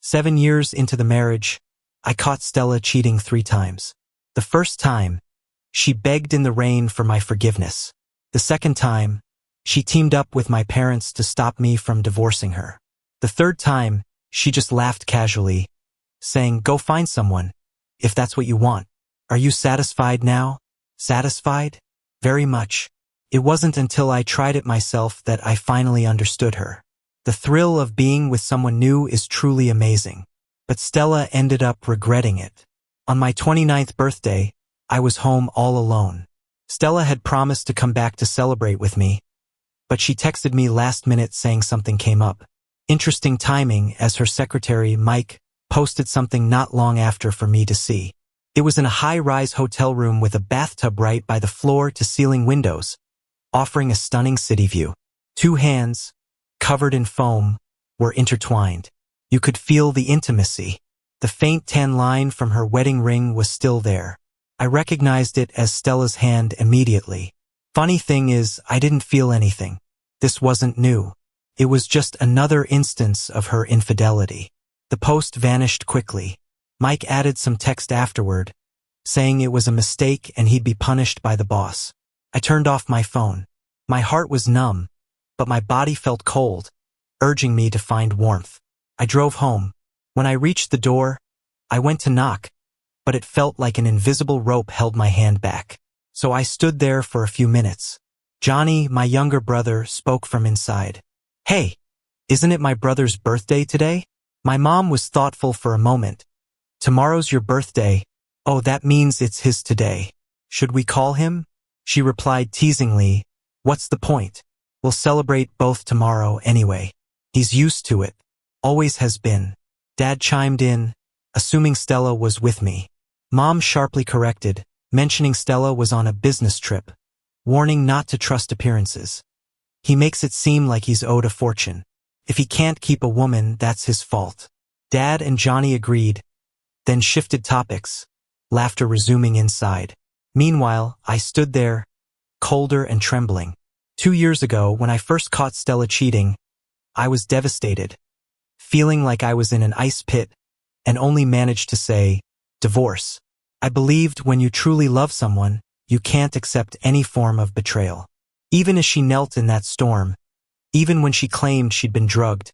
7 years into the marriage, I caught Stella cheating 3 times. The first time, she begged in the rain for my forgiveness. The second time, she teamed up with my parents to stop me from divorcing her. The third time, she just laughed casually, saying, "Go find someone, if that's what you want. Are you satisfied now?" Satisfied? Very much. It wasn't until I tried it myself that I finally understood her. The thrill of being with someone new is truly amazing. But Stella ended up regretting it. On my 29th birthday, I was home all alone. Stella had promised to come back to celebrate with me, but she texted me last minute saying something came up. Interesting timing, as her secretary, Mike, posted something not long after for me to see. It was in a high-rise hotel room with a bathtub right by the floor-to-ceiling windows, offering a stunning city view. 2 hands, covered in foam, were intertwined. You could feel the intimacy. The faint tan line from her wedding ring was still there. I recognized it as Stella's hand immediately. Funny thing is, I didn't feel anything. This wasn't new. It was just another instance of her infidelity. The post vanished quickly. Mike added some text afterward, saying it was a mistake and he'd be punished by the boss. I turned off my phone. My heart was numb, but my body felt cold, urging me to find warmth. I drove home. When I reached the door, I went to knock, but it felt like an invisible rope held my hand back. So I stood there for a few minutes. Johnny, my younger brother, spoke from inside. "Hey, isn't it my brother's birthday today?" My mom was thoughtful for a moment. "Tomorrow's your birthday. Oh, that means it's his today. Should we call him?" She replied teasingly, "What's the point? We'll celebrate both tomorrow anyway. He's used to it. Always has been." Dad chimed in, assuming Stella was with me. Mom sharply corrected, mentioning Stella was on a business trip, warning not to trust appearances. "He makes it seem like he's owed a fortune. If he can't keep a woman, that's his fault." Dad and Johnny agreed, then shifted topics, laughter resuming inside. Meanwhile, I stood there, colder and trembling. 2 years ago, when I first caught Stella cheating, I was devastated, feeling like I was in an ice pit, and only managed to say, "Divorce." I believed when you truly love someone, you can't accept any form of betrayal. Even as she knelt in that storm, even when she claimed she'd been drugged,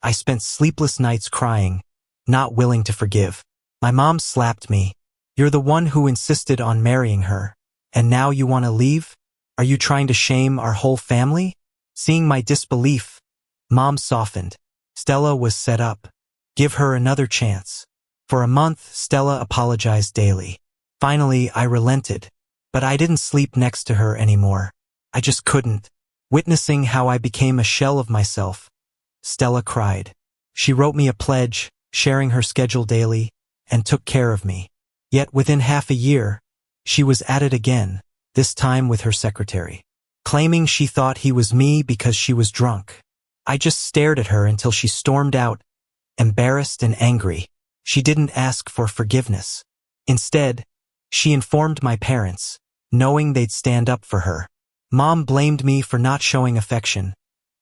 I spent sleepless nights crying, not willing to forgive. My mom slapped me. "You're the one who insisted on marrying her, and now you want to leave? Are you trying to shame our whole family?" Seeing my disbelief, Mom softened. Stella was set up. Give her another chance. For a month, Stella apologized daily. Finally, I relented, but I didn't sleep next to her anymore. I just couldn't. Witnessing how I became a shell of myself, Stella cried. She wrote me a pledge, sharing her schedule daily, and took care of me. Yet within half a year, she was at it again, this time with her secretary, claiming she thought he was me because she was drunk. I just stared at her until she stormed out, embarrassed and angry. She didn't ask for forgiveness. Instead, she informed my parents, knowing they'd stand up for her. Mom blamed me for not showing affection,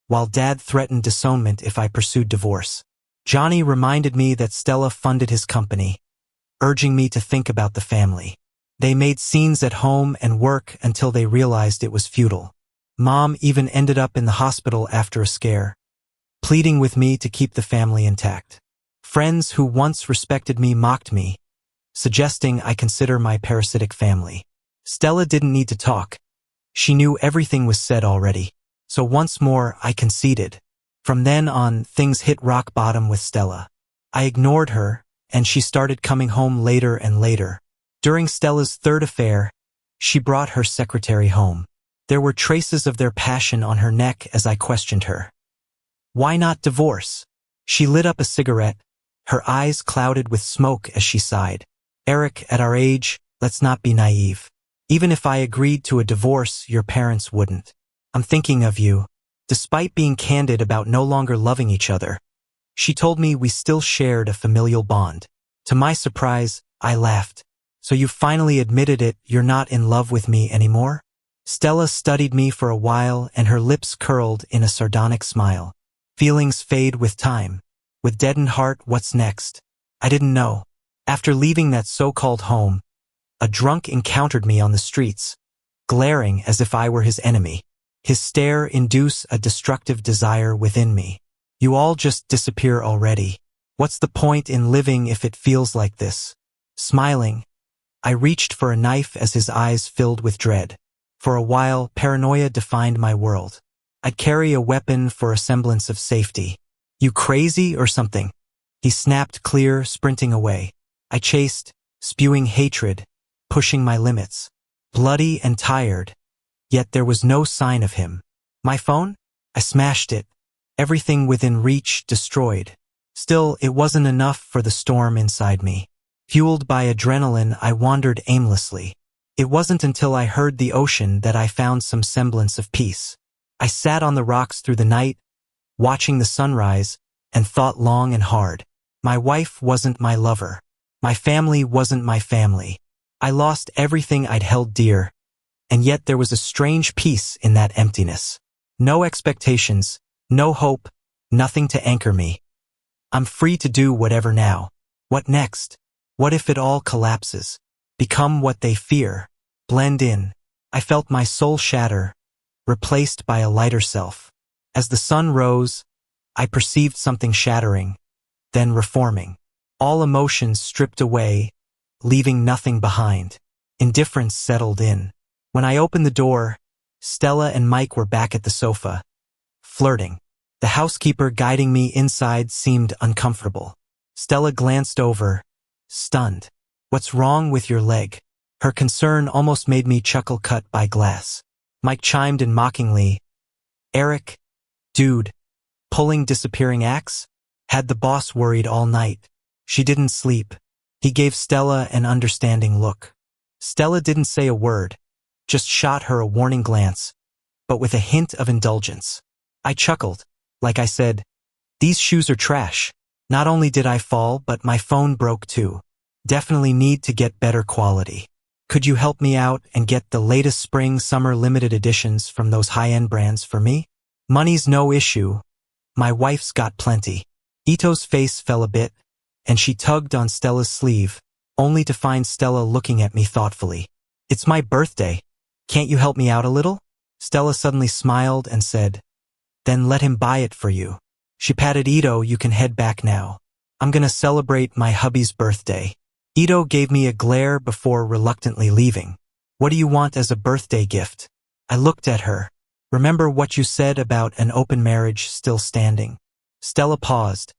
while Dad threatened disownment if I pursued divorce. Johnny reminded me that Stella funded his company, urging me to think about the family. They made scenes at home and work until they realized it was futile. Mom even ended up in the hospital after a scare, pleading with me to keep the family intact. Friends who once respected me mocked me, suggesting I consider my parasitic family. Stella didn't need to talk. She knew everything was said already. So once more, I conceded. From then on, things hit rock bottom with Stella. I ignored her, and she started coming home later and later. During Stella's third affair, she brought her secretary home. There were traces of their passion on her neck as I questioned her. Why not divorce? She lit up a cigarette, her eyes clouded with smoke as she sighed. Eric, at our age, let's not be naive. Even if I agreed to a divorce, your parents wouldn't. I'm thinking of you. Despite being candid about no longer loving each other, she told me we still shared a familial bond. To my surprise, I laughed. So you finally admitted it, you're not in love with me anymore? Stella studied me for a while and her lips curled in a sardonic smile. Feelings fade with time. With deadened heart, what's next? I didn't know. After leaving that so-called home, a drunk encountered me on the streets, glaring as if I were his enemy. His stare induced a destructive desire within me. You all just disappear already. What's the point in living if it feels like this? Smiling, I reached for a knife as his eyes filled with dread. For a while, paranoia defined my world. I'd carry a weapon for a semblance of safety. You crazy or something? He snapped clear, sprinting away. I chased, spewing hatred, pushing my limits. Bloody and tired, yet there was no sign of him. My phone? I smashed it. Everything within reach destroyed. Still, it wasn't enough for the storm inside me. Fueled by adrenaline, I wandered aimlessly. It wasn't until I heard the ocean that I found some semblance of peace. I sat on the rocks through the night, watching the sunrise, and thought long and hard. My wife wasn't my lover. My family wasn't my family. I lost everything I'd held dear, and yet there was a strange peace in that emptiness. No expectations, no hope, nothing to anchor me. I'm free to do whatever now. What next? What if it all collapses? Become what they fear. Blend in. I felt my soul shatter, replaced by a lighter self. As the sun rose, I perceived something shattering, then reforming. All emotions stripped away, leaving nothing behind. Indifference settled in. When I opened the door, Stella and Mike were back at the sofa, flirting. The housekeeper guiding me inside seemed uncomfortable. Stella glanced over, stunned. What's wrong with your leg? Her concern almost made me chuckle. Cut by glass. Mike chimed in mockingly. Eric, dude, pulling disappearing axe? Had the boss worried all night? She didn't sleep. He gave Stella an understanding look. Stella didn't say a word, just shot her a warning glance, but with a hint of indulgence. I chuckled. Like I said, these shoes are trash. Not only did I fall, but my phone broke too. Definitely need to get better quality. Could you help me out and get the latest spring-summer limited editions from those high-end brands for me? Money's no issue. My wife's got plenty. Ito's face fell a bit, and she tugged on Stella's sleeve, only to find Stella looking at me thoughtfully. It's my birthday. Can't you help me out a little? Stella suddenly smiled and said, Then let him buy it for you. She patted Ito. You can head back now. I'm gonna celebrate my hubby's birthday. Ito gave me a glare before reluctantly leaving. What do you want as a birthday gift? I looked at her. Remember what you said about an open marriage still standing? Stella paused,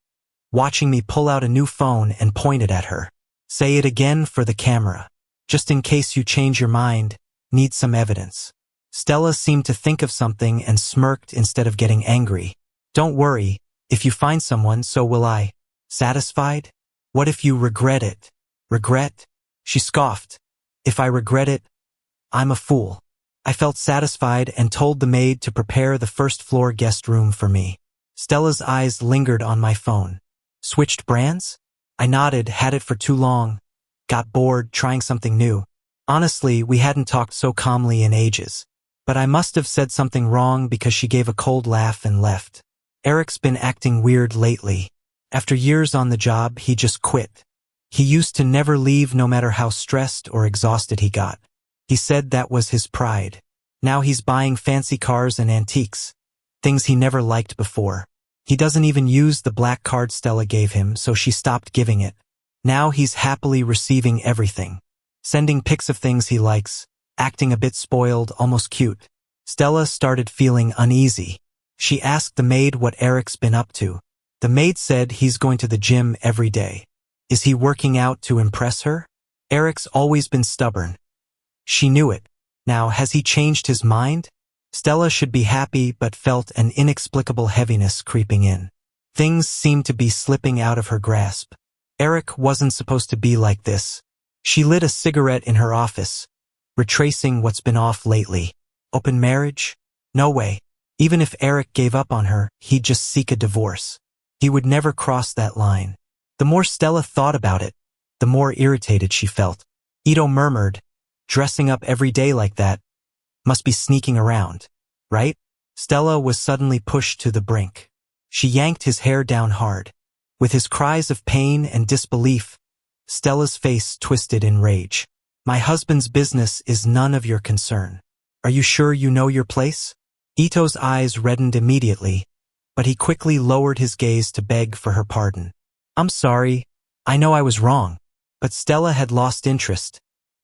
watching me pull out a new phone and pointed at her. Say it again for the camera. Just in case you change your mind, need some evidence. Stella seemed to think of something and smirked instead of getting angry. Don't worry, if you find someone, so will I. Satisfied? What if you regret it? Regret? She scoffed. If I regret it, I'm a fool. I felt satisfied and told the maid to prepare the first-floor guest room for me. Stella's eyes lingered on my phone. Switched brands? I nodded. Had it for too long. Got bored trying something new. Honestly, we hadn't talked so calmly in ages. But I must have said something wrong because she gave a cold laugh and left. Eric's been acting weird lately. After years on the job, he just quit. He used to never leave no matter how stressed or exhausted he got. He said that was his pride. Now he's buying fancy cars and antiques, things he never liked before. He doesn't even use the black card Stella gave him, so she stopped giving it. Now he's happily receiving everything, sending pics of things he likes, acting a bit spoiled, almost cute. Stella started feeling uneasy. She asked the maid what Eric's been up to. The maid said he's going to the gym every day. Is he working out to impress her? Eric's always been stubborn. She knew it. Now, has he changed his mind? Stella should be happy but felt an inexplicable heaviness creeping in. Things seemed to be slipping out of her grasp. Eric wasn't supposed to be like this. She lit a cigarette in her office, retracing what's been off lately. Open marriage? No way. Even if Eric gave up on her, he'd just seek a divorce. He would never cross that line. The more Stella thought about it, the more irritated she felt. Ito murmured, dressing up every day like that. Must be sneaking around, right? Stella was suddenly pushed to the brink. She yanked his hair down hard. With his cries of pain and disbelief, Stella's face twisted in rage. My husband's business is none of your concern. Are you sure you know your place? Ito's eyes reddened immediately, but he quickly lowered his gaze to beg for her pardon. I'm sorry, I know I was wrong. But Stella had lost interest.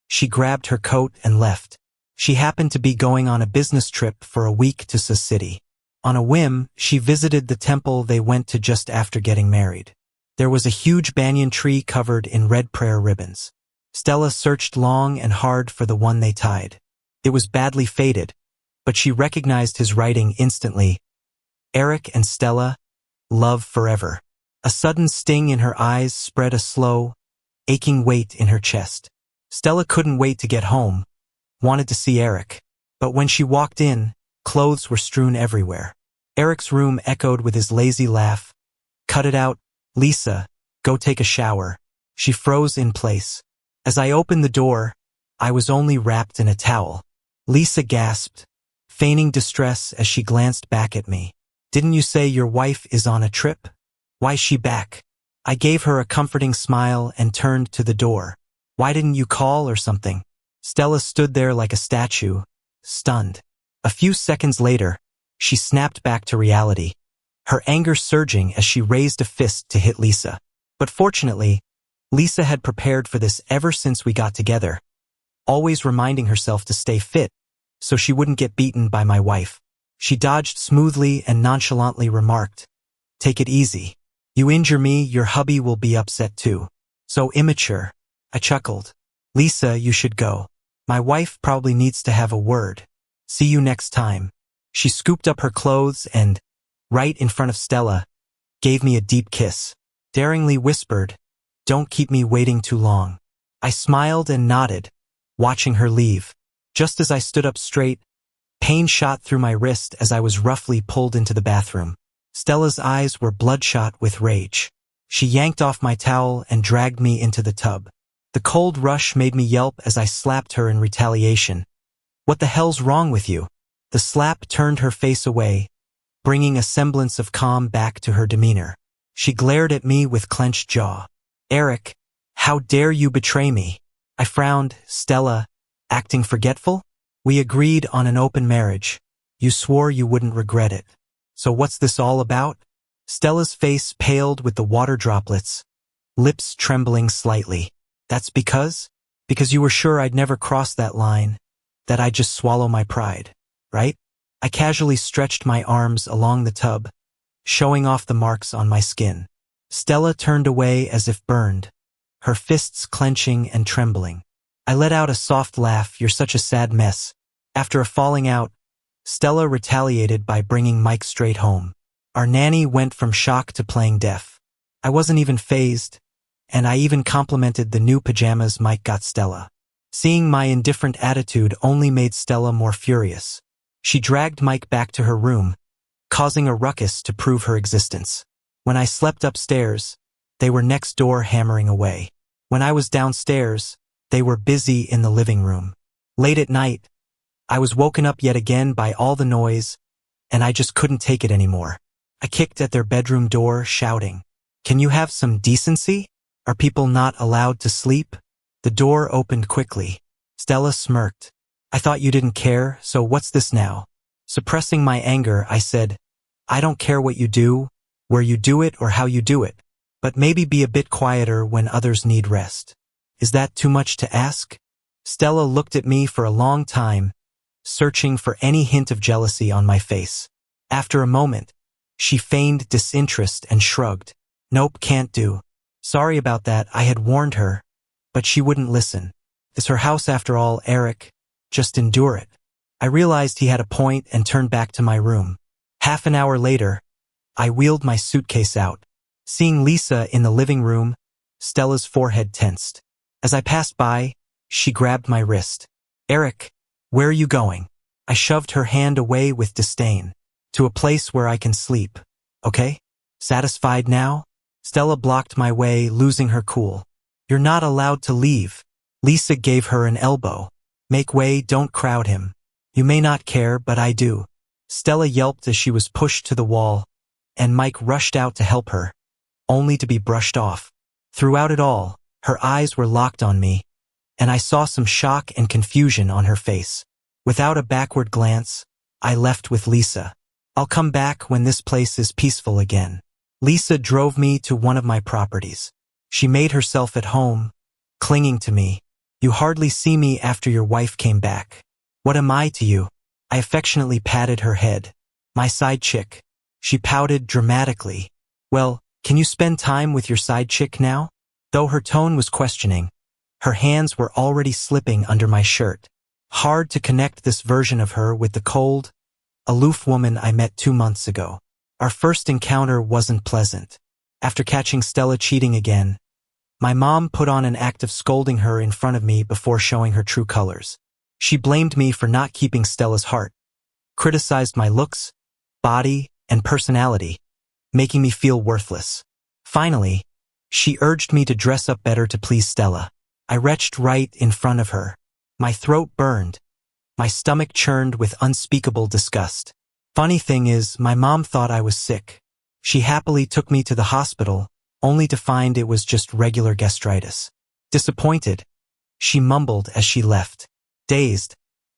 She grabbed her coat and left. She happened to be going on a business trip for a week to Sus City. On a whim, she visited the temple they went to just after getting married. There was a huge banyan tree covered in red prayer ribbons. Stella searched long and hard for the one they tied. It was badly faded, but she recognized his writing instantly. Eric and Stella, love forever. A sudden sting in her eyes spread a slow, aching weight in her chest. Stella couldn't wait to get home, wanted to see Eric. But when she walked in, clothes were strewn everywhere. Eric's room echoed with his lazy laugh. Cut it out, Lisa, go take a shower. She froze in place. As I opened the door, I was only wrapped in a towel. Lisa gasped, feigning distress as she glanced back at me. Didn't you say your wife is on a trip? Why's she back? I gave her a comforting smile and turned to the door. Why didn't you call or something? Stella stood there like a statue, stunned. A few seconds later, she snapped back to reality, her anger surging as she raised a fist to hit Lisa. But fortunately, Lisa had prepared for this ever since we got together, always reminding herself to stay fit so she wouldn't get beaten by my wife. She dodged smoothly and nonchalantly remarked, "Take it easy. You injure me, your hubby will be upset too." So immature. I chuckled. Lisa, you should go. My wife probably needs to have a word. See you next time. She scooped up her clothes and, right in front of Stella, gave me a deep kiss. Daringly whispered, "Don't keep me waiting too long." I smiled and nodded, watching her leave. Just as I stood up straight, pain shot through my wrist as I was roughly pulled into the bathroom. Stella's eyes were bloodshot with rage. She yanked off my towel and dragged me into the tub. The cold rush made me yelp as I slapped her in retaliation. "What the hell's wrong with you?" The slap turned her face away, bringing a semblance of calm back to her demeanor. She glared at me with clenched jaw. "Eric, how dare you betray me?" I frowned. "Stella, acting forgetful? We agreed on an open marriage. You swore you wouldn't regret it. So what's this all about?" Stella's face paled with the water droplets, lips trembling slightly. "That's because you were sure I'd never cross that line, that I'd just swallow my pride, right?" I casually stretched my arms along the tub, showing off the marks on my skin. Stella turned away as if burned, her fists clenching and trembling. I let out a soft laugh. "You're such a sad mess." After a falling out, Stella retaliated by bringing Mike straight home. Our nanny went from shock to playing deaf. I wasn't even fazed, and I even complimented the new pajamas Mike got Stella. Seeing my indifferent attitude only made Stella more furious. She dragged Mike back to her room, causing a ruckus to prove her existence. When I slept upstairs, they were next door hammering away. When I was downstairs, they were busy in the living room. Late at night, I was woken up yet again by all the noise, and I just couldn't take it anymore. I kicked at their bedroom door, shouting, "Can you have some decency? Are people not allowed to sleep?" The door opened quickly. Stella smirked. "I thought you didn't care, so what's this now?" Suppressing my anger, I said, "I don't care what you do, where you do it, or how you do it, but maybe be a bit quieter when others need rest. Is that too much to ask?" Stella looked at me for a long time, searching for any hint of jealousy on my face. After a moment, she feigned disinterest and shrugged. "Nope, can't do. Sorry about that, I had warned her, but she wouldn't listen. It's her house after all, Eric. Just endure it." I realized he had a point and turned back to my room. Half an hour later, I wheeled my suitcase out. Seeing Lisa in the living room, Stella's forehead tensed. As I passed by, she grabbed my wrist. "Eric, where are you going?" I shoved her hand away with disdain. "To a place where I can sleep. Okay? Satisfied now?" Stella blocked my way, losing her cool. "You're not allowed to leave." Lisa gave her an elbow. "Make way, don't crowd him. You may not care, but I do." Stella yelped as she was pushed to the wall, and Mike rushed out to help her, only to be brushed off. Throughout it all, her eyes were locked on me, and I saw some shock and confusion on her face. Without a backward glance, I left with Lisa. I'll come back when this place is peaceful again. Lisa drove me to one of my properties. She made herself at home, clinging to me. You hardly see me after your wife came back. What am I to you? I affectionately patted her head. My side chick. She pouted dramatically. Well, can you spend time with your side chick now? Though her tone was questioning, her hands were already slipping under my shirt. Hard to connect this version of her with the cold, aloof woman I met 2 months ago. Our first encounter wasn't pleasant. After catching Stella cheating again, my mom put on an act of scolding her in front of me before showing her true colors. She blamed me for not keeping Stella's heart, criticized my looks, body, and personality, making me feel worthless. Finally, she urged me to dress up better to please Stella. I retched right in front of her. My throat burned. My stomach churned with unspeakable disgust. Funny thing is, my mom thought I was sick. She happily took me to the hospital, only to find it was just regular gastritis. Disappointed, she mumbled as she left. Dazed,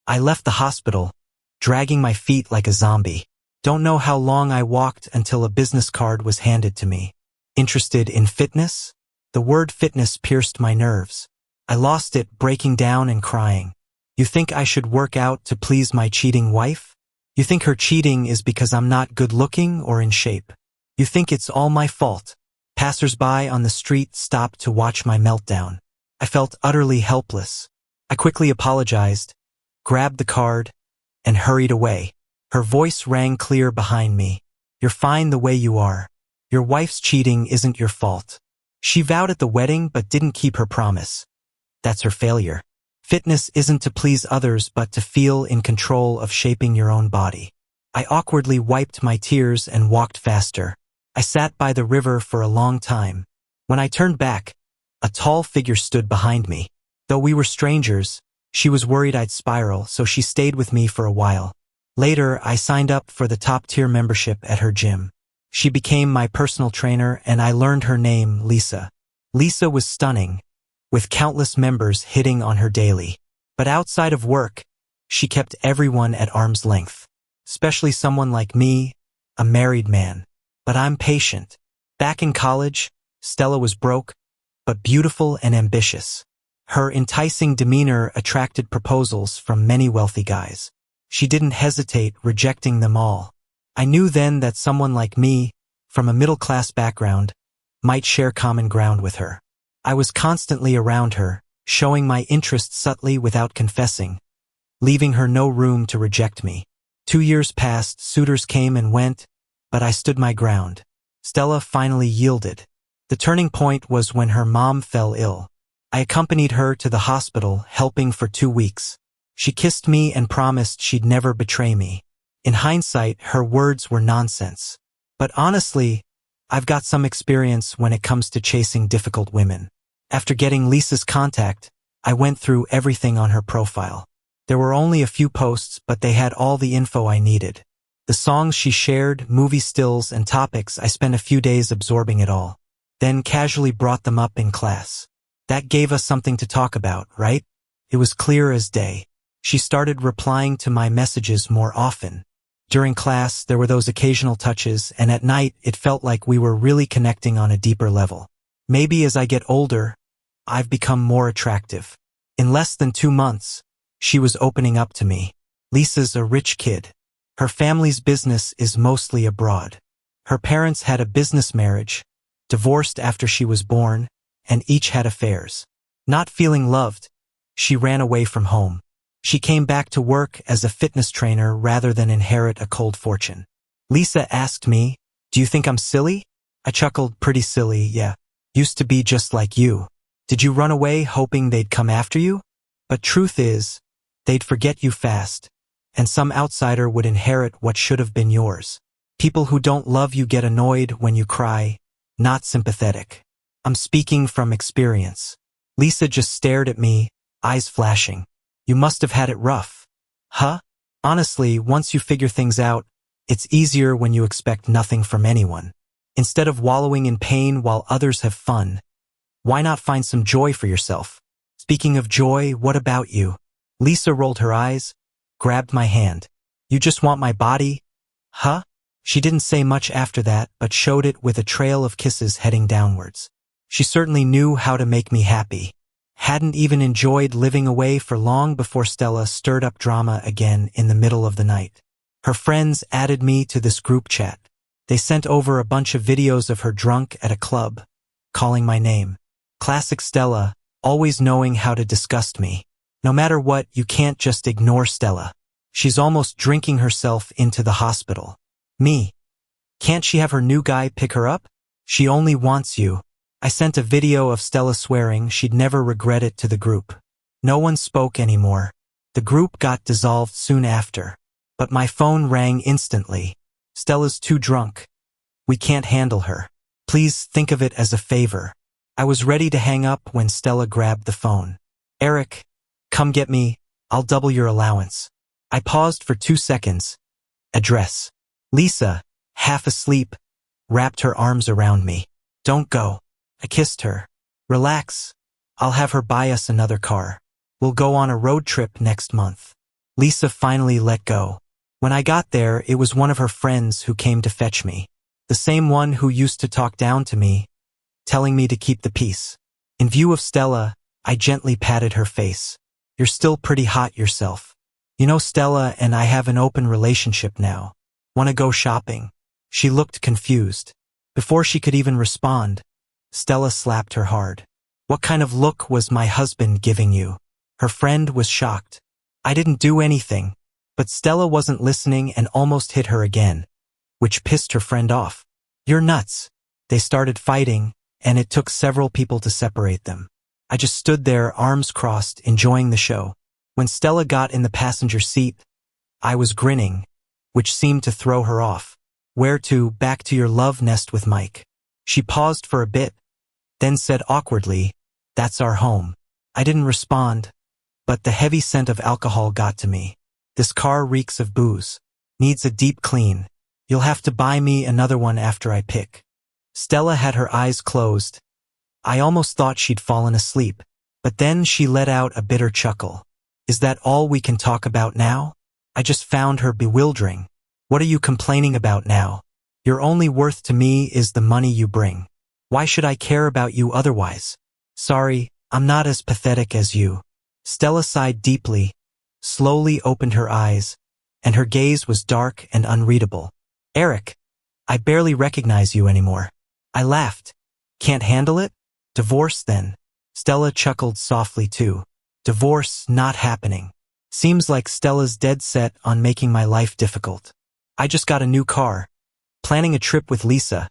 I left the hospital, dragging my feet like a zombie. Don't know how long I walked until a business card was handed to me. Interested in fitness? The word fitness pierced my nerves. I lost it, breaking down and crying. You think I should work out to please my cheating wife? You think her cheating is because I'm not good looking or in shape? You think it's all my fault? Passers-by on the street stopped to watch my meltdown. I felt utterly helpless. I quickly apologized, grabbed the card, and hurried away. Her voice rang clear behind me. You're fine the way you are. Your wife's cheating isn't your fault. She vowed at the wedding but didn't keep her promise. That's her failure. Fitness isn't to please others but to feel in control of shaping your own body. I awkwardly wiped my tears and walked faster. I sat by the river for a long time. When I turned back, a tall figure stood behind me. Though we were strangers, she was worried I'd spiral, so she stayed with me for a while. Later, I signed up for the top-tier membership at her gym. She became my personal trainer, and I learned her name, Lisa. Lisa was stunning, with countless members hitting on her daily. But outside of work, she kept everyone at arm's length. Especially someone like me, a married man. But I'm patient. Back in college, Stella was broke, but beautiful and ambitious. Her enticing demeanor attracted proposals from many wealthy guys. She didn't hesitate, rejecting them all. I knew then that someone like me, from a middle-class background, might share common ground with her. I was constantly around her, showing my interest subtly without confessing, leaving her no room to reject me. 2 years passed, suitors came and went, but I stood my ground. Stella finally yielded. The turning point was when her mom fell ill. I accompanied her to the hospital, helping for 2 weeks. She kissed me and promised she'd never betray me. In hindsight, her words were nonsense. But honestly, I've got some experience when it comes to chasing difficult women. After getting Lisa's contact, I went through everything on her profile. There were only a few posts, but they had all the info I needed. The songs she shared, movie stills, and topics. I spent a few days absorbing it all. Then casually brought them up in class. That gave us something to talk about, right? It was clear as day. She started replying to my messages more often. During class, there were those occasional touches, and at night, it felt like we were really connecting on a deeper level. Maybe as I get older, I've become more attractive. In less than 2 months, she was opening up to me. Lisa's a rich kid. Her family's business is mostly abroad. Her parents had a business marriage, divorced after she was born, and each had affairs. Not feeling loved, she ran away from home. She came back to work as a fitness trainer rather than inherit a cold fortune. Lisa asked me, "Do you think I'm silly?" I chuckled, "Pretty silly, yeah. Used to be just like you. Did you run away hoping they'd come after you? But truth is, they'd forget you fast, and some outsider would inherit what should have been yours. People who don't love you get annoyed when you cry, not sympathetic. I'm speaking from experience." Lisa just stared at me, eyes flashing. "You must have had it rough." Huh? Honestly, once you figure things out, it's easier when you expect nothing from anyone. Instead of wallowing in pain while others have fun, why not find some joy for yourself? Speaking of joy, what about you? Lisa rolled her eyes, grabbed my hand. You just want my body? Huh? She didn't say much after that, but showed it with a trail of kisses heading downwards. She certainly knew how to make me happy. Hadn't even enjoyed living away for long before Stella stirred up drama again in the middle of the night. Her friends added me to this group chat. They sent over a bunch of videos of her drunk at a club, calling my name. Classic Stella, always knowing how to disgust me. No matter what, you can't just ignore Stella. She's almost drinking herself into the hospital. Me. Can't she have her new guy pick her up? She only wants you. I sent a video of Stella swearing she'd never regret it to the group. No one spoke anymore. The group got dissolved soon after. But my phone rang instantly. Stella's too drunk. We can't handle her. Please think of it as a favor. I was ready to hang up when Stella grabbed the phone. Eric, come get me. I'll double your allowance. I paused for 2 seconds. Address. Lisa, half asleep, wrapped her arms around me. Don't go. I kissed her. Relax. I'll have her buy us another car. We'll go on a road trip next month. Lisa finally let go. When I got there, it was one of her friends who came to fetch me. The same one who used to talk down to me, telling me to keep the peace. In view of Stella, I gently patted her face. You're still pretty hot yourself. You know, Stella and I have an open relationship now. Want to go shopping? She looked confused. Before she could even respond, Stella slapped her hard. What kind of look was my husband giving you? Her friend was shocked. I didn't do anything. But Stella wasn't listening and almost hit her again, which pissed her friend off. You're nuts. They started fighting, and it took several people to separate them. I just stood there, arms crossed, enjoying the show. When Stella got in the passenger seat, I was grinning, which seemed to throw her off. Where to? Back to your love nest with Mike. She paused for a bit, then said awkwardly, That's our home. I didn't respond, but the heavy scent of alcohol got to me. This car reeks of booze. Needs a deep clean. You'll have to buy me another one after I pick. Stella had her eyes closed. I almost thought she'd fallen asleep, but then she let out a bitter chuckle. Is that all we can talk about now? I just found her bewildering. What are you complaining about now? Your only worth to me is the money you bring. Why should I care about you otherwise? Sorry, I'm not as pathetic as you. Stella sighed deeply, slowly opened her eyes, and her gaze was dark and unreadable. Eric, I barely recognize you anymore. I laughed. Can't handle it? Divorce then. Stella chuckled softly too. Divorce not happening. Seems like Stella's dead set on making my life difficult. I just got a new car. Planning a trip with Lisa.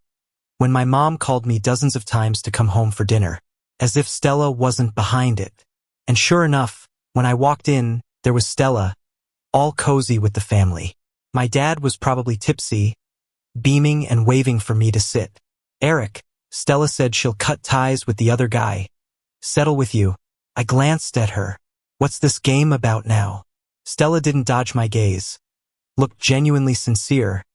When my mom called me dozens of times to come home for dinner. As if Stella wasn't behind it. And sure enough, when I walked in, there was Stella, all cozy with the family. My dad was probably tipsy, beaming and waving for me to sit. Eric, Stella said she'll cut ties with the other guy. Settle with you. I glanced at her. What's this game about now? Stella didn't dodge my gaze. Looked genuinely sincere,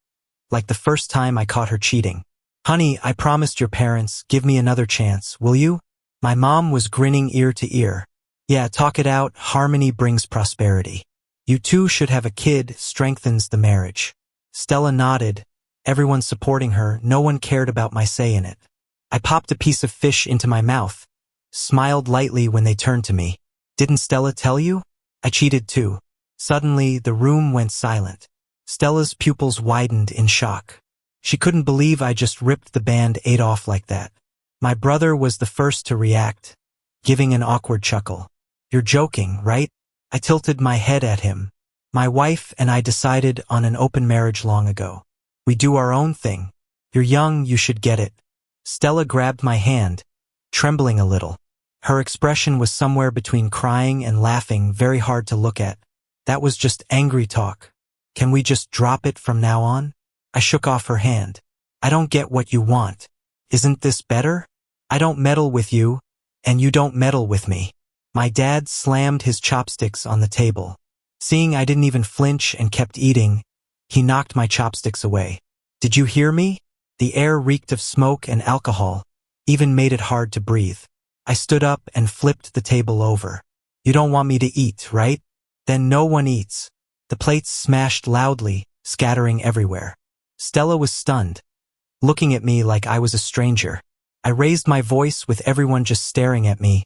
like the first time I caught her cheating. Honey, I promised your parents, give me another chance, will you? My mom was grinning ear to ear. Yeah, talk it out, harmony brings prosperity. You two should have a kid, strengthens the marriage. Stella nodded, everyone supporting her, no one cared about my say in it. I popped a piece of fish into my mouth, smiled lightly when they turned to me. Didn't Stella tell you? I cheated too. Suddenly, the room went silent. Stella's pupils widened in shock. She couldn't believe I just ripped the Band-Aid off like that. My brother was the first to react, giving an awkward chuckle. You're joking, right? I tilted my head at him. My wife and I decided on an open marriage long ago. We do our own thing. You're young, you should get it. Stella grabbed my hand, trembling a little. Her expression was somewhere between crying and laughing, very hard to look at. That was just angry talk. Can we just drop it from now on? I shook off her hand. I don't get what you want. Isn't this better? I don't meddle with you, and you don't meddle with me. My dad slammed his chopsticks on the table. Seeing I didn't even flinch and kept eating, he knocked my chopsticks away. Did you hear me? The air reeked of smoke and alcohol, even made it hard to breathe. I stood up and flipped the table over. You don't want me to eat, right? Then no one eats. The plates smashed loudly, scattering everywhere. Stella was stunned, looking at me like I was a stranger. I raised my voice with everyone just staring at me,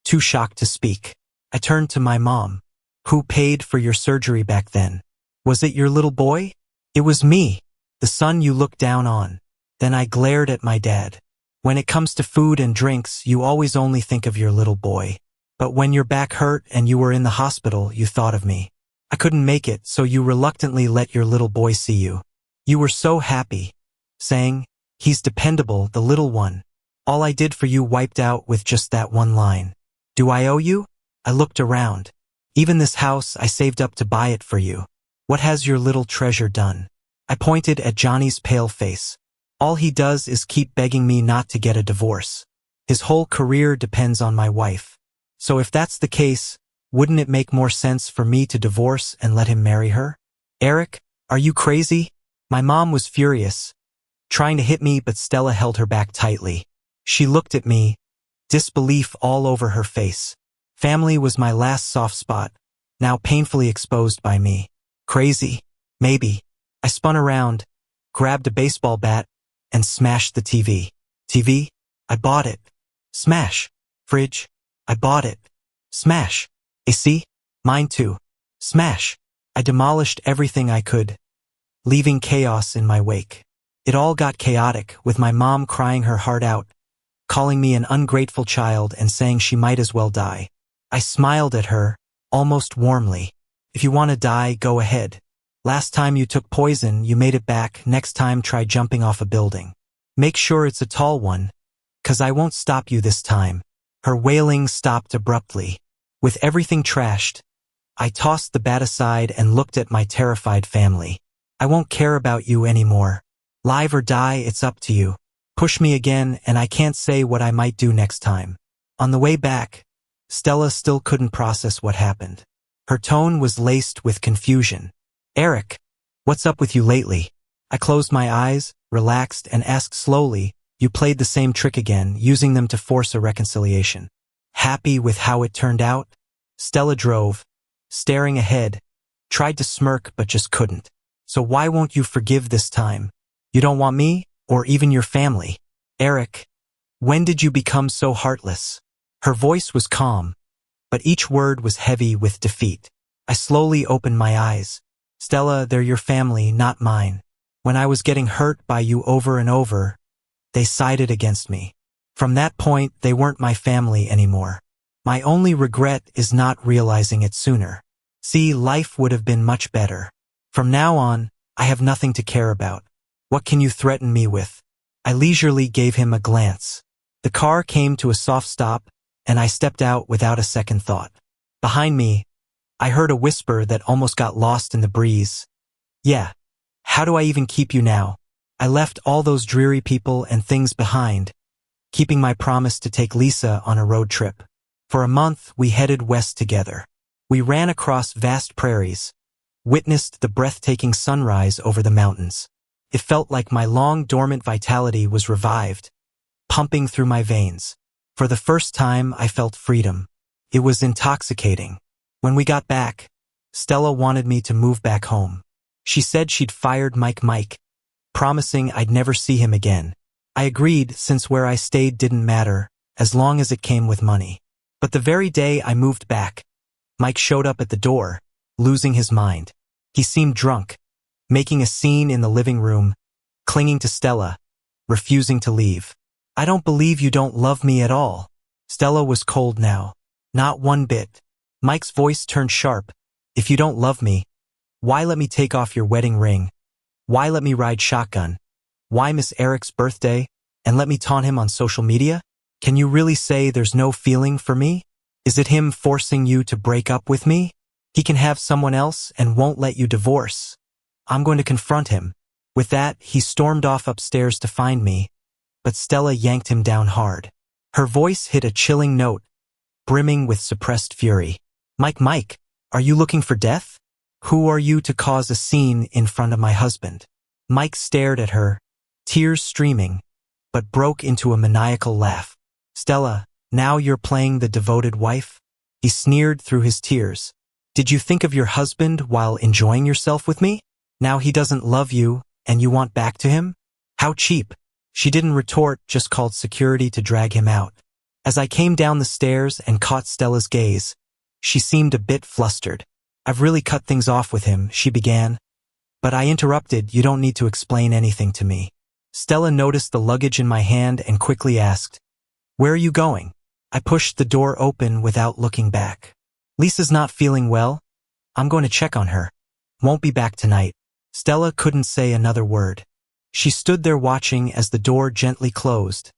too shocked to speak. I turned to my mom. Who paid for your surgery back then? Was it your little boy? It was me, the son you looked down on. Then I glared at my dad. When it comes to food and drinks, you always only think of your little boy. But when your back hurt and you were in the hospital, you thought of me. I couldn't make it, so you reluctantly let your little boy see you. You were so happy, saying, "He's dependable, the little one." All I did for you wiped out with just that one line. Do I owe you? I looked around. Even this house, I saved up to buy it for you. What has your little treasure done? I pointed at Johnny's pale face. All he does is keep begging me not to get a divorce. His whole career depends on my wife. So if that's the case, wouldn't it make more sense for me to divorce and let him marry her? Eric, are you crazy? My mom was furious, trying to hit me, but Stella held her back tightly. She looked at me, disbelief all over her face. Family was my last soft spot, now painfully exposed by me. Crazy? Maybe. I spun around, grabbed a baseball bat, and smashed the TV. TV? I bought it. Smash. Fridge? I bought it. Smash. AC? Mine too. Smash. I demolished everything I could, leaving chaos in my wake. It all got chaotic, with my mom crying her heart out, calling me an ungrateful child and saying she might as well die. I smiled at her, almost warmly. If you want to die, go ahead. Last time you took poison, you made it back. Next time try jumping off a building. Make sure it's a tall one, 'cause I won't stop you this time. Her wailing stopped abruptly. With everything trashed, I tossed the bat aside and looked at my terrified family. I won't care about you anymore. Live or die, it's up to you. Push me again and I can't say what I might do next time. On the way back, Stella still couldn't process what happened. Her tone was laced with confusion. Eric, what's up with you lately? I closed my eyes, relaxed, and asked slowly, you played the same trick again, using them to force a reconciliation. Happy with how it turned out? Stella drove, staring ahead, tried to smirk but just couldn't. So why won't you forgive this time? You don't want me, or even your family? Eric, when did you become so heartless? Her voice was calm, but each word was heavy with defeat. I slowly opened my eyes. Stella, they're your family, not mine. When I was getting hurt by you over and over, they sided against me. From that point, they weren't my family anymore. My only regret is not realizing it sooner. See, life would have been much better. From now on, I have nothing to care about. What can you threaten me with? I leisurely gave him a glance. The car came to a soft stop, and I stepped out without a second thought. Behind me, I heard a whisper that almost got lost in the breeze. Yeah, how do I even keep you now? I left all those dreary people and things behind, keeping my promise to take Lisa on a road trip. For a month, we headed west together. We ran across vast prairies, witnessed the breathtaking sunrise over the mountains. It felt like my long dormant vitality was revived, pumping through my veins. For the first time, I felt freedom. It was intoxicating. When we got back, Stella wanted me to move back home. She said she'd fired Mike, promising I'd never see him again. I agreed since where I stayed didn't matter, as long as it came with money. But the very day I moved back, Mike showed up at the door, losing his mind. He seemed drunk, making a scene in the living room, clinging to Stella, refusing to leave. I don't believe you don't love me at all. Stella was cold now. Not one bit. Mike's voice turned sharp. If you don't love me, why let me take off your wedding ring? Why let me ride shotgun? Why miss Eric's birthday and let me taunt him on social media? Can you really say there's no feeling for me? Is it him forcing you to break up with me? He can have someone else and won't let you divorce. I'm going to confront him. With that, he stormed off upstairs to find me, but Stella yanked him down hard. Her voice hit a chilling note, brimming with suppressed fury. Mike, are you looking for death? Who are you to cause a scene in front of my husband? Mike stared at her, tears streaming, but broke into a maniacal laugh. Stella, now you're playing the devoted wife? He sneered through his tears. Did you think of your husband while enjoying yourself with me? Now he doesn't love you, and you want back to him? How cheap. She didn't retort, just called security to drag him out. As I came down the stairs and caught Stella's gaze, she seemed a bit flustered. I've really cut things off with him, she began. But I interrupted, you don't need to explain anything to me. Stella noticed the luggage in my hand and quickly asked, where are you going? I pushed the door open without looking back. Lisa's not feeling well. I'm going to check on her. Won't be back tonight. Stella couldn't say another word. She stood there watching as the door gently closed.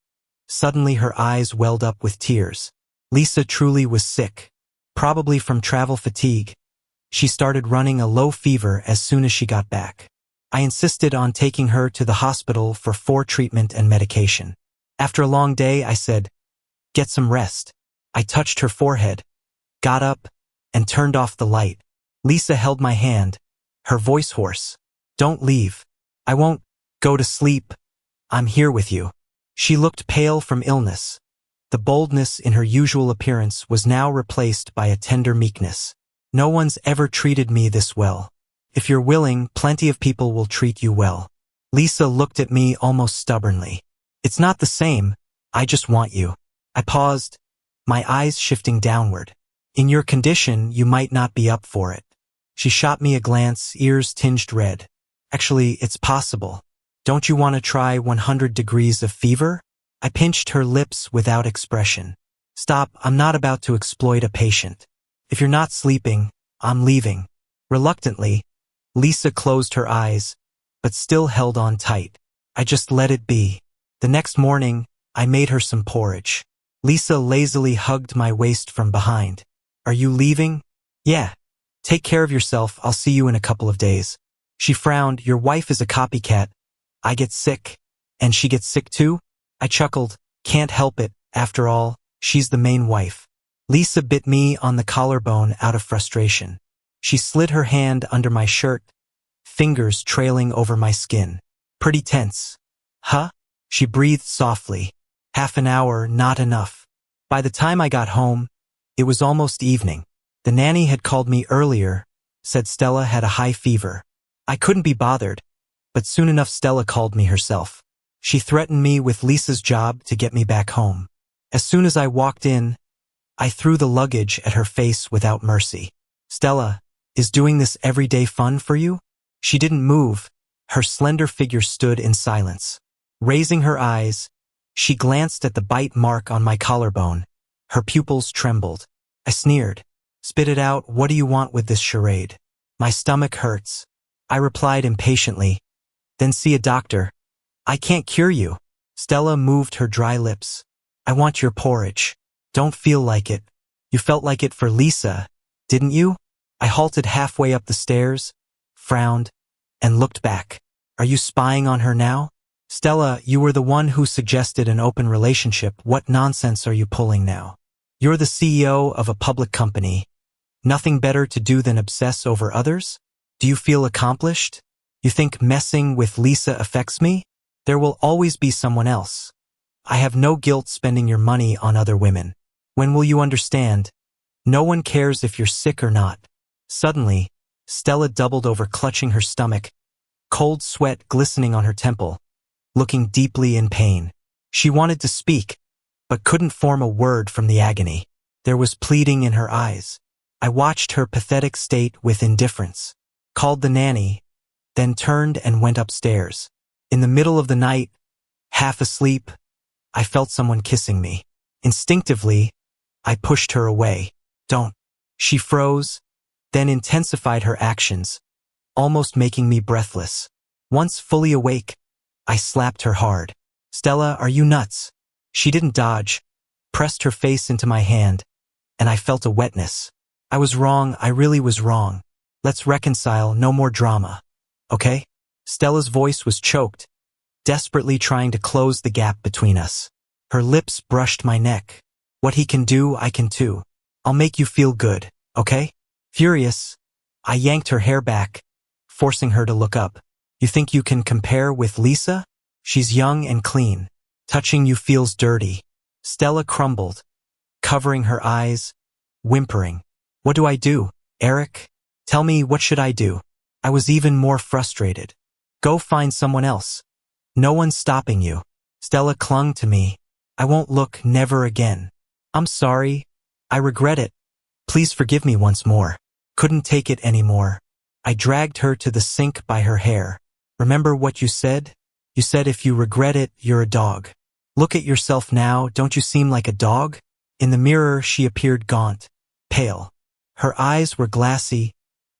Suddenly her eyes welled up with tears. Lisa truly was sick, probably from travel fatigue. She started running a low fever as soon as she got back. I insisted on taking her to the hospital for treatment and medication. After a long day, I said, get some rest. I touched her forehead, got up, and turned off the light. Lisa held my hand, her voice hoarse. Don't leave. I won't go to sleep. I'm here with you. She looked pale from illness. The boldness in her usual appearance was now replaced by a tender meekness. No one's ever treated me this well. If you're willing, plenty of people will treat you well. Lisa looked at me almost stubbornly. It's not the same. I just want you. I paused, my eyes shifting downward. In your condition, you might not be up for it. She shot me a glance, ears tinged red. Actually, it's possible. Don't you want to try 100 degrees of fever? I pinched her lips without expression. Stop, I'm not about to exploit a patient. If you're not sleeping, I'm leaving. Reluctantly, Lisa closed her eyes, but still held on tight. I just let it be. The next morning, I made her some porridge. Lisa lazily hugged my waist from behind. Are you leaving? Yeah. Take care of yourself, I'll see you in a couple of days. She frowned, your wife is a copycat. I get sick, and she gets sick too? I chuckled, can't help it, after all, she's the main wife. Lisa bit me on the collarbone out of frustration. She slid her hand under my shirt, fingers trailing over my skin. Pretty tense. Huh? She breathed softly. Half an hour, not enough. By the time I got home, it was almost evening. The nanny had called me earlier, said Stella had a high fever. I couldn't be bothered, but soon enough Stella called me herself. She threatened me with Lisa's job to get me back home. As soon as I walked in, I threw the luggage at her face without mercy. Stella, is doing this everyday fun for you? She didn't move. Her slender figure stood in silence. Raising her eyes, she glanced at the bite mark on my collarbone. Her pupils trembled. I sneered. Spit it out, what do you want with this charade? My stomach hurts. I replied impatiently. Then see a doctor. I can't cure you. Stella moved her dry lips. I want your porridge. Don't feel like it. You felt like it for Lisa, didn't you? I halted halfway up the stairs, frowned, and looked back. Are you spying on her now? Stella, you were the one who suggested an open relationship. What nonsense are you pulling now? You're the CEO of a public company. Nothing better to do than obsess over others? Do you feel accomplished? You think messing with Lisa affects me? There will always be someone else. I have no guilt spending your money on other women. When will you understand? No one cares if you're sick or not. Suddenly, Stella doubled over, clutching her stomach, cold sweat glistening on her temple, looking deeply in pain. She wanted to speak, but couldn't form a word from the agony. There was pleading in her eyes. I watched her pathetic state with indifference, called the nanny, then turned and went upstairs. In the middle of the night, half asleep, I felt someone kissing me. Instinctively, I pushed her away. Don't. She froze, then intensified her actions, almost making me breathless. Once fully awake, I slapped her hard. Stella, are you nuts? She didn't dodge, pressed her face into my hand, and I felt a wetness. I was wrong, I really was wrong. Let's reconcile, no more drama. Okay? Stella's voice was choked, desperately trying to close the gap between us. Her lips brushed my neck. What he can do, I can too. I'll make you feel good, okay? Furious, I yanked her hair back, forcing her to look up. You think you can compare with Lisa? She's young and clean. Touching you feels dirty. Stella crumbled, covering her eyes, whimpering. What do I do, Eric? Tell me, what should I do? I was even more frustrated. Go find someone else. No one's stopping you. Stella clung to me. I won't look, never again. I'm sorry. I regret it. Please forgive me once more. Couldn't take it anymore. I dragged her to the sink by her hair. Remember what you said? You said if you regret it, you're a dog. Look at yourself now, don't you seem like a dog? In the mirror, she appeared gaunt, pale. Her eyes were glassy,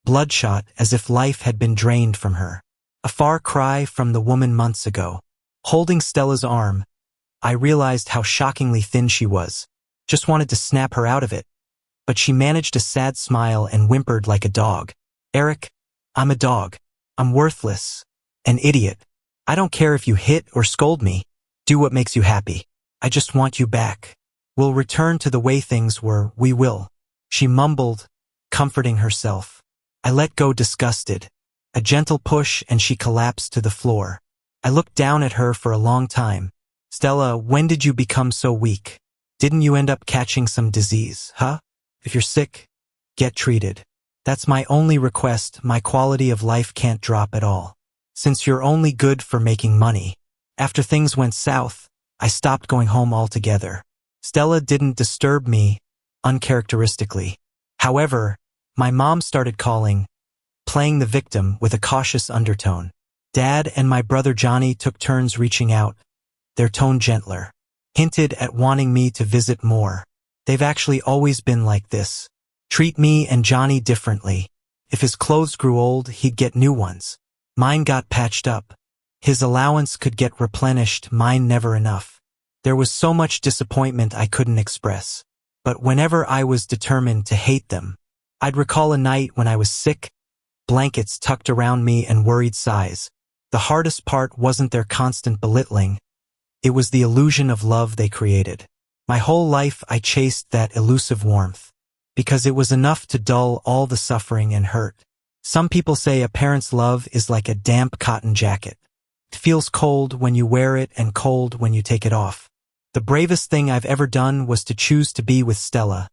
bloodshot, as if life had been drained from her. A far cry from the woman months ago. Holding Stella's arm, I realized how shockingly thin she was. Just wanted to snap her out of it. But she managed a sad smile and whimpered like a dog. Eric, I'm a dog. I'm worthless. An idiot. I don't care if you hit or scold me. Do what makes you happy. I just want you back. We'll return to the way things were, we will. She mumbled, comforting herself. I let go disgusted. A gentle push and she collapsed to the floor. I looked down at her for a long time. Stella, when did you become so weak? Didn't you end up catching some disease, huh? If you're sick, get treated. That's my only request. My quality of life can't drop at all. Since you're only good for making money. After things went south, I stopped going home altogether. Stella didn't disturb me, uncharacteristically. However, my mom started calling, playing the victim with a cautious undertone. Dad and my brother Johnny took turns reaching out, their tone gentler. Hinted at wanting me to visit more. They've actually always been like this. Treat me and Johnny differently. If his clothes grew old, he'd get new ones. Mine got patched up. His allowance could get replenished, mine never enough. There was so much disappointment I couldn't express. But whenever I was determined to hate them, I'd recall a night when I was sick, blankets tucked around me and worried sighs. The hardest part wasn't their constant belittling. It was the illusion of love they created. My whole life I chased that elusive warmth, because it was enough to dull all the suffering and hurt. Some people say a parent's love is like a damp cotton jacket. It feels cold when you wear it and cold when you take it off. The bravest thing I've ever done was to choose to be with Stella,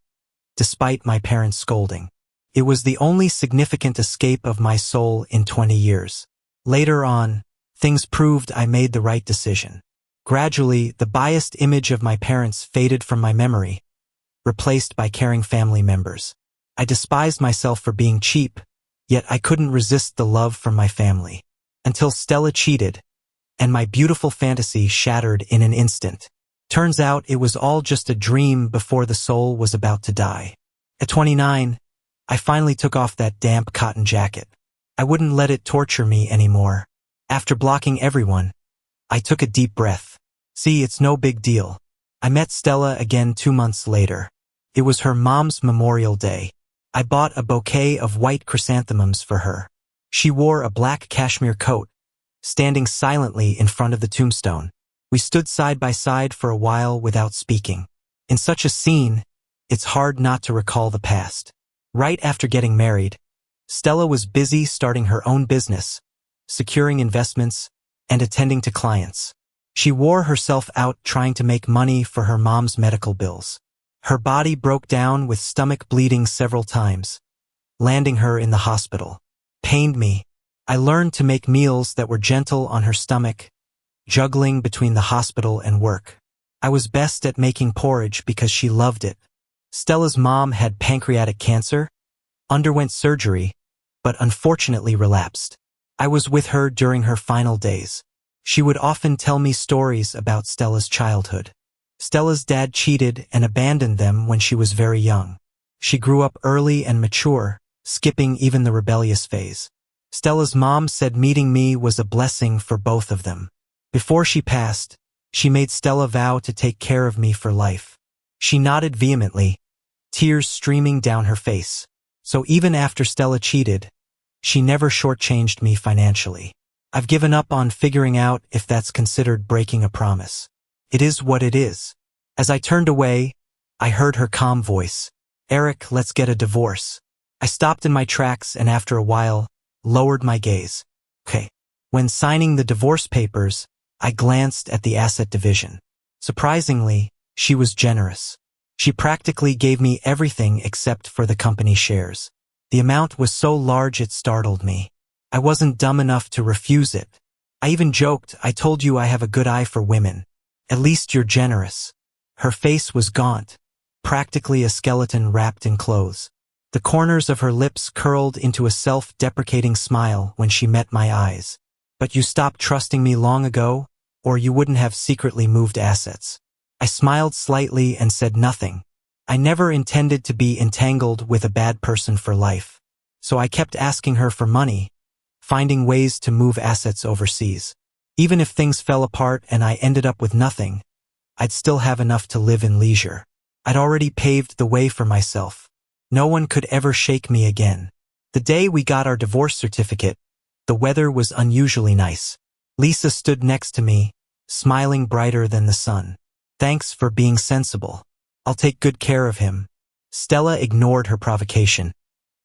despite my parents' scolding. It was the only significant escape of my soul in 20 years. Later on, things proved I made the right decision. Gradually, the biased image of my parents faded from my memory, replaced by caring family members. I despised myself for being cheap, yet I couldn't resist the love from my family. Until Stella cheated, and my beautiful fantasy shattered in an instant. Turns out it was all just a dream before the soul was about to die. At 29, I finally took off that damp cotton jacket. I wouldn't let it torture me anymore. After blocking everyone, I took a deep breath. See, it's no big deal. I met Stella again 2 months later. It was her mom's Memorial Day. I bought a bouquet of white chrysanthemums for her. She wore a black cashmere coat, standing silently in front of the tombstone. We stood side by side for a while without speaking. In such a scene, it's hard not to recall the past. Right after getting married, Stella was busy starting her own business, securing investments, and attending to clients. She wore herself out trying to make money for her mom's medical bills. Her body broke down with stomach bleeding several times, landing her in the hospital. Pained me. I learned to make meals that were gentle on her stomach, juggling between the hospital and work. I was best at making porridge because she loved it. Stella's mom had pancreatic cancer, underwent surgery, but unfortunately relapsed. I was with her during her final days. She would often tell me stories about Stella's childhood. Stella's dad cheated and abandoned them when she was very young. She grew up early and mature, skipping even the rebellious phase. Stella's mom said meeting me was a blessing for both of them. Before she passed, she made Stella vow to take care of me for life. She nodded vehemently, tears streaming down her face. So even after Stella cheated, she never shortchanged me financially. I've given up on figuring out if that's considered breaking a promise. It is what it is. As I turned away, I heard her calm voice. Eric, let's get a divorce. I stopped in my tracks and after a while, lowered my gaze. Okay. When signing the divorce papers, I glanced at the asset division. Surprisingly, she was generous. She practically gave me everything except for the company shares. The amount was so large it startled me. I wasn't dumb enough to refuse it. I even joked, "I told you I have a good eye for women. At least you're generous." Her face was gaunt, practically a skeleton wrapped in clothes. The corners of her lips curled into a self-deprecating smile when she met my eyes. "But you stopped trusting me long ago, or you wouldn't have secretly moved assets." I smiled slightly and said nothing. I never intended to be entangled with a bad person for life. So I kept asking her for money, finding ways to move assets overseas. Even if things fell apart and I ended up with nothing, I'd still have enough to live in leisure. I'd already paved the way for myself. No one could ever shake me again. The day we got our divorce certificate, the weather was unusually nice. Lisa stood next to me, smiling brighter than the sun. "Thanks for being sensible. I'll take good care of him." Stella ignored her provocation,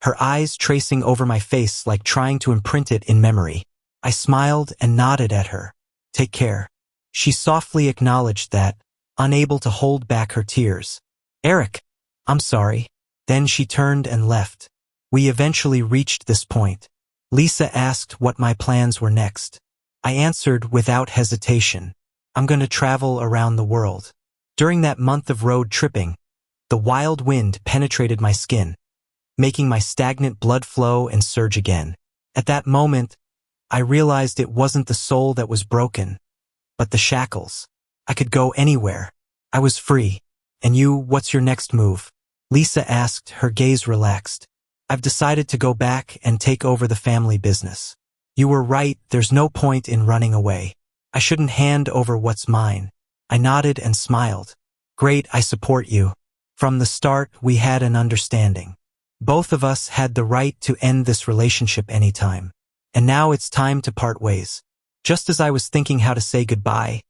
her eyes tracing over my face like trying to imprint it in memory. I smiled and nodded at her. "Take care." She softly acknowledged that, unable to hold back her tears. "Eric, I'm sorry." Then she turned and left. We eventually reached this point. Lisa asked what my plans were next. I answered without hesitation. "I'm going to travel around the world." During that month of road tripping, the wild wind penetrated my skin, making my stagnant blood flow and surge again. At that moment, I realized it wasn't the soul that was broken, but the shackles. I could go anywhere. I was free. "And you, what's your next move?" Lisa asked, her gaze relaxed. "I've decided to go back and take over the family business." "You were right, there's no point in running away. I shouldn't hand over what's mine." I nodded and smiled. "Great, I support you." From the start, we had an understanding. Both of us had the right to end this relationship anytime. And now it's time to part ways. Just as I was thinking how to say goodbye,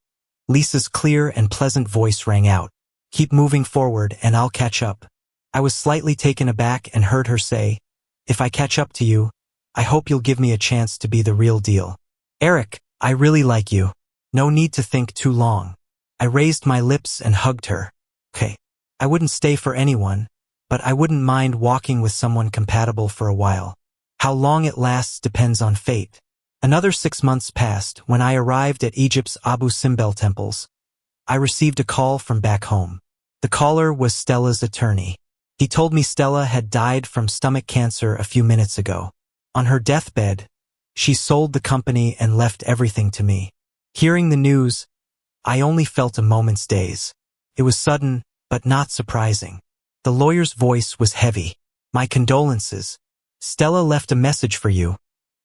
Lisa's clear and pleasant voice rang out. "Keep moving forward and I'll catch up." I was slightly taken aback and heard her say, "If I catch up to you, I hope you'll give me a chance to be the real deal." "Eric, I really like you. No need to think too long." I raised my lips and hugged her. "Okay, I wouldn't stay for anyone, but I wouldn't mind walking with someone compatible for a while. How long it lasts depends on fate." Another 6 months passed. When I arrived at Egypt's Abu Simbel temples, I received a call from back home. The caller was Stella's attorney. He told me Stella had died from stomach cancer a few minutes ago. On her deathbed, she sold the company and left everything to me. Hearing the news, I only felt a moment's daze. It was sudden, but not surprising. The lawyer's voice was heavy. "My condolences. Stella left a message for you,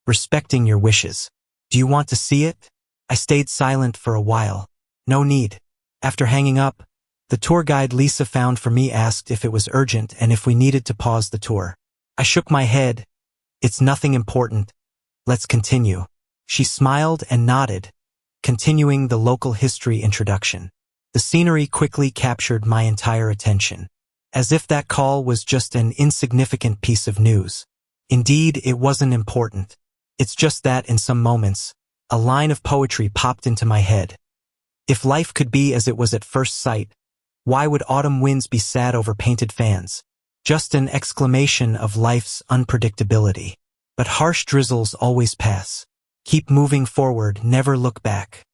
respecting your wishes. Do you want to see it?" I stayed silent for a while. "No need." After hanging up, the tour guide Lisa found for me asked if it was urgent and if we needed to pause the tour. I shook my head. "It's nothing important. Let's continue." She smiled and nodded, continuing the local history introduction. The scenery quickly captured my entire attention, as if that call was just an insignificant piece of news. Indeed, it wasn't important. It's just that in some moments, a line of poetry popped into my head. "If life could be as it was at first sight, why would autumn winds be sad over painted fans?" Just an exclamation of life's unpredictability. But harsh drizzles always pass. Keep moving forward, never look back.